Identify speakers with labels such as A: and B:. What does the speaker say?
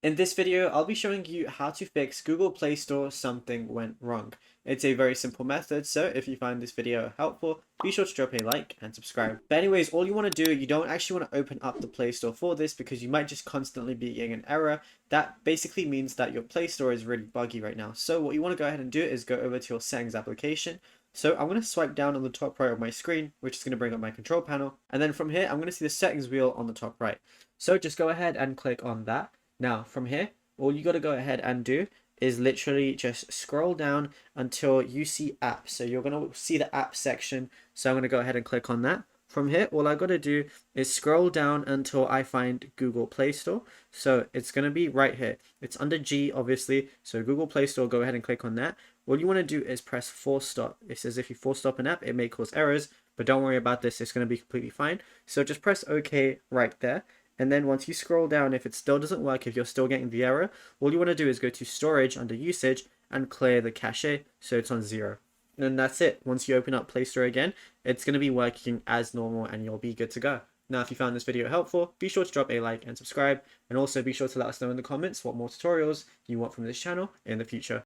A: In this video, I'll be showing you how to fix Google Play Store something went wrong. It's a very simple method, so if you find this video helpful, be sure to drop a like and subscribe. But anyways, all you want to do, you don't actually want to open up the Play Store for this because you might just constantly be getting an error. That basically means that your Play Store is really buggy right now. So what you want to go ahead and do is go over to your settings application. So I'm going to swipe down on the top right of my screen, which is going to bring up my control panel. And then from here, I'm going to see the settings wheel on the top right. So just go ahead and click on that. Now, from here, all you got to go ahead and do is literally just scroll down until you see apps. So you're going to see the app section. So I'm going to go ahead and click on that. From here, all I got to do is scroll down until I find Google Play Store. So it's going to be right here. It's under G, obviously. So Google Play Store, go ahead and click on that. All you want to do is press force stop. It says if you force stop an app, it may cause errors, but don't worry about this. It's going to be completely fine. So just press OK right there. And then once you scroll down, if it still doesn't work, if you're still getting the error, all you want to do is go to storage under usage and clear the cache so it's on 0. And that's it. Once you open up Play Store again, it's going to be working as normal and you'll be good to go. Now, if you found this video helpful, be sure to drop a like and subscribe. And also be sure to let us know in the comments what more tutorials you want from this channel in the future.